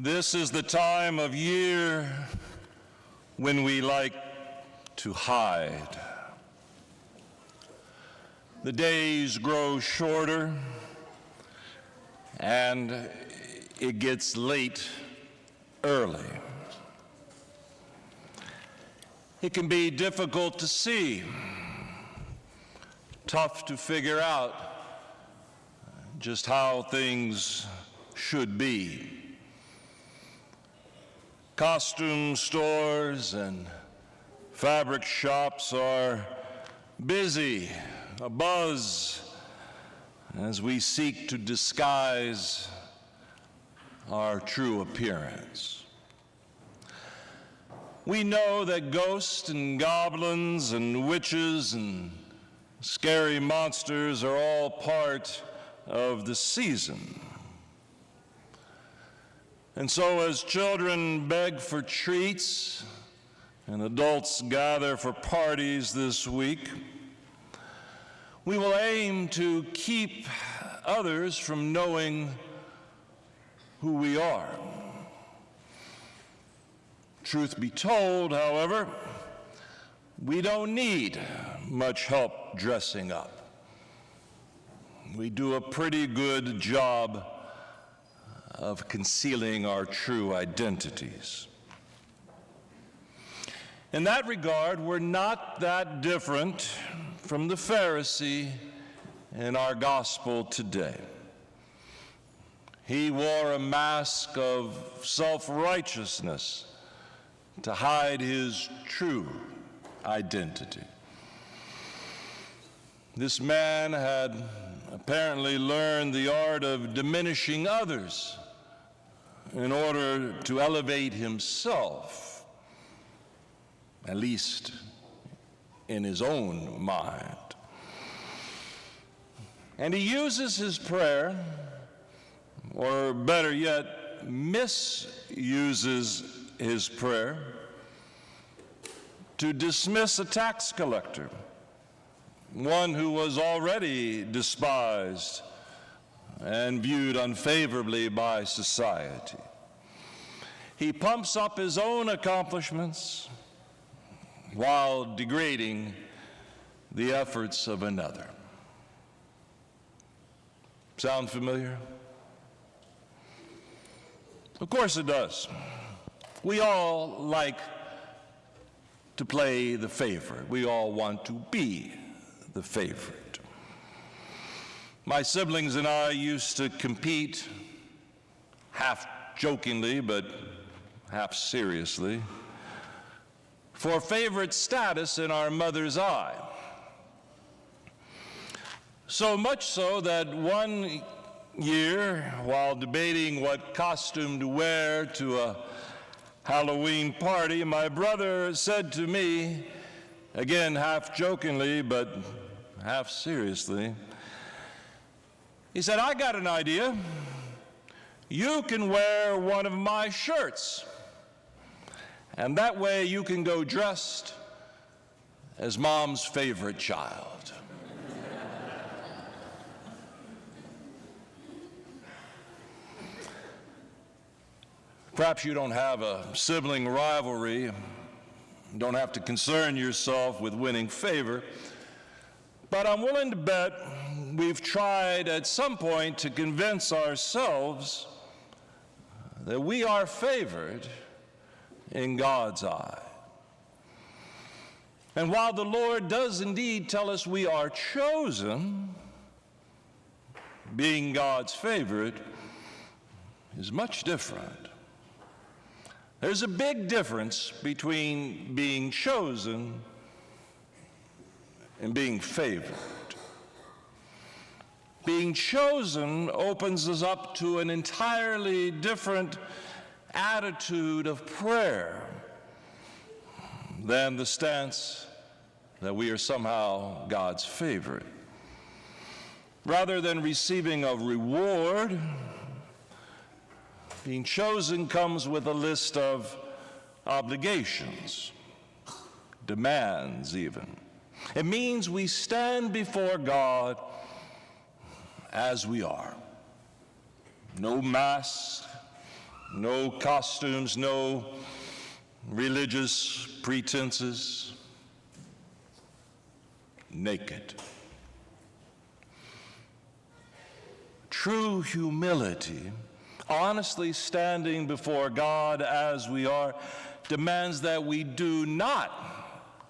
This is the time of year when we like to hide. The days grow shorter and it gets late early. It can be difficult to see, tough to figure out just how things should be. Costume stores and fabric shops are busy, abuzz, as we seek to disguise our true appearance. We know that ghosts and goblins and witches and scary monsters are all part of the season. And so as children beg for treats and adults gather for parties this week, we will aim to keep others from knowing who we are. Truth be told, however, we don't need much help dressing up. We do a pretty good job of concealing our true identities. In that regard, we're not that different from the Pharisee in our gospel today. He wore a mask of self-righteousness to hide his true identity. This man had apparently learned the art of diminishing others in order to elevate himself, at least in his own mind. And he uses his prayer, or better yet, misuses his prayer to dismiss a tax collector, one who was already despised and viewed unfavorably by society. He pumps up his own accomplishments while degrading the efforts of another. Sound familiar? Of course it does. We all like to play the favorite. We all want to be the favorite. My siblings and I used to compete, half jokingly but half seriously, for favorite status in our mother's eye. So much so that one year, while debating what costume to wear to a Halloween party, my brother said to me, again half jokingly but half seriously, he said, "I got an idea. You can wear one of my shirts, and that way you can go dressed as Mom's favorite child." Perhaps you don't have a sibling rivalry, don't have to concern yourself with winning favor, but I'm willing to bet we've tried at some point to convince ourselves that we are favored in God's eye. And while the Lord does indeed tell us we are chosen, being God's favorite is much different. There's a big difference between being chosen and being favored. Being chosen opens us up to an entirely different attitude of prayer than the stance that we are somehow God's favorite. Rather than receiving a reward, being chosen comes with a list of obligations, demands even. It means we stand before God as we are. No mask, no costumes, no religious pretenses, naked. True humility, honestly standing before God as we are, demands that we do not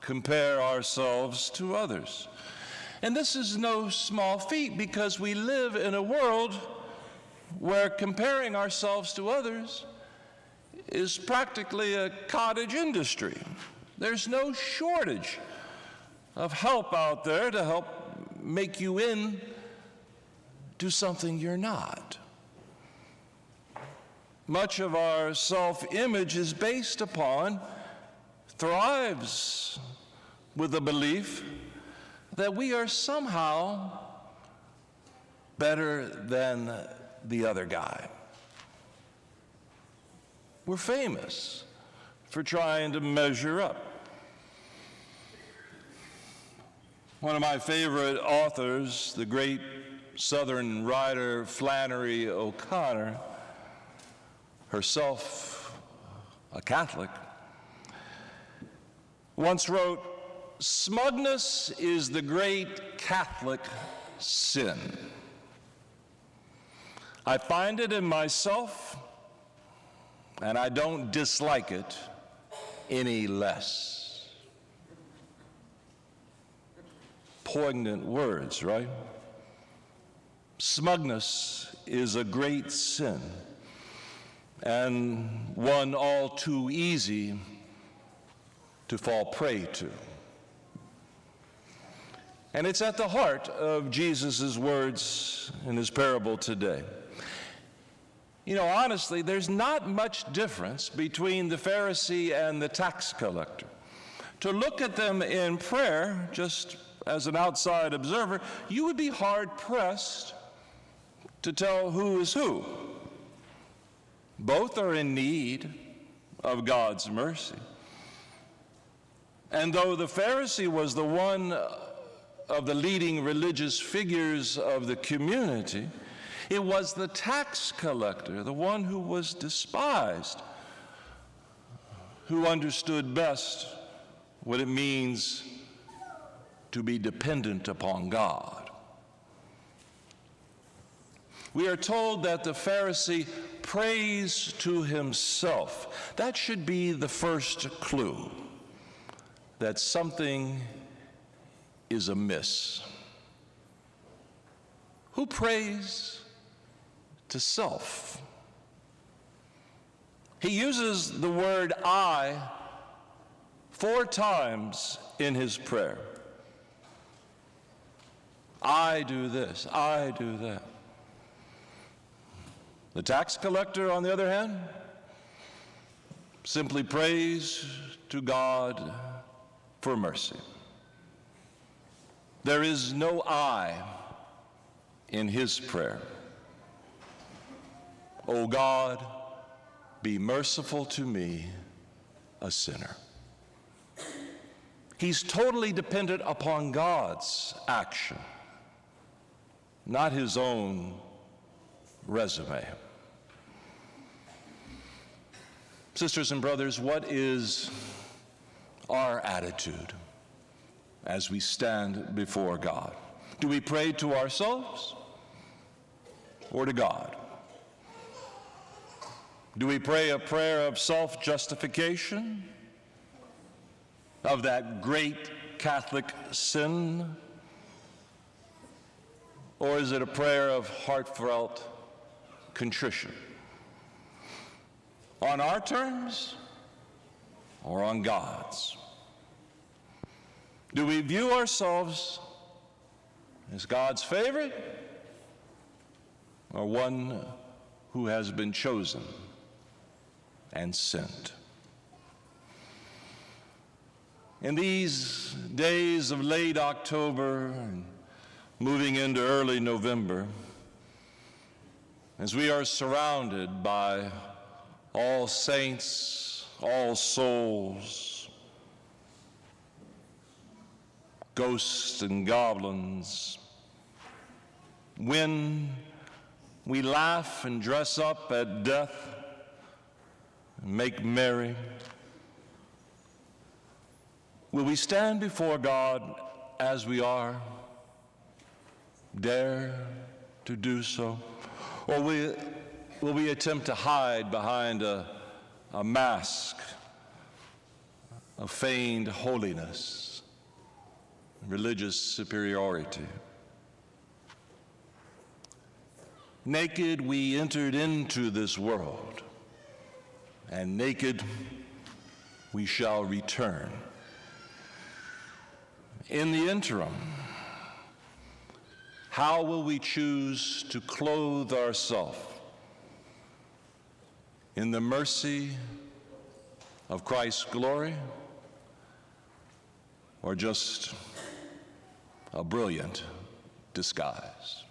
compare ourselves to others. And this is no small feat, because we live in a world where comparing ourselves to others is practically a cottage industry. There's no shortage of help out there to help make you into something you're not. Much of our self-image is based upon, thrives with the belief that we are somehow better than the other guy. We're famous for trying to measure up. One of my favorite authors, the great Southern writer Flannery O'Connor, herself a Catholic, once wrote, "Smugness is the great Catholic sin. I find it in myself, and I don't dislike it any less." Poignant words, right? Smugness is a great sin, and one all too easy to fall prey to. And it's at the heart of Jesus' words in his parable today. You know, honestly, there's not much difference between the Pharisee and the tax collector. To look at them in prayer, just as an outside observer, you would be hard-pressed to tell who is who. Both are in need of God's mercy. And though the Pharisee was the one of the leading religious figures of the community, it was the tax collector, the one who was despised, who understood best what it means to be dependent upon God. We are told that the Pharisee prays to himself. That should be the first clue that something is amiss. Who prays to self? He uses the word I 4 times in his prayer. I do this, I do that. The tax collector, on the other hand, simply prays to God for mercy. There is no I in his prayer. O God, be merciful to me, a sinner. He's totally dependent upon God's action, not his own resume. Sisters and brothers, what is our attitude as we stand before God? Do we pray to ourselves or to God? Do we pray a prayer of self-justification, of that great Catholic sin? Or is it a prayer of heartfelt contrition? On our terms or on God's? Do we view ourselves as God's favorite or one who has been chosen and sent? In these days of late October and moving into early November, as we are surrounded by All Saints, All Souls, ghosts and goblins, when we laugh and dress up at death make merry? Will we stand before God as we are, dare to do so? Or will we attempt to hide behind a mask of feigned holiness, religious superiority? Naked we entered into this world, and naked we shall return. In the interim, how will we choose to clothe ourselves? In the mercy of Christ's glory, or just a brilliant disguise?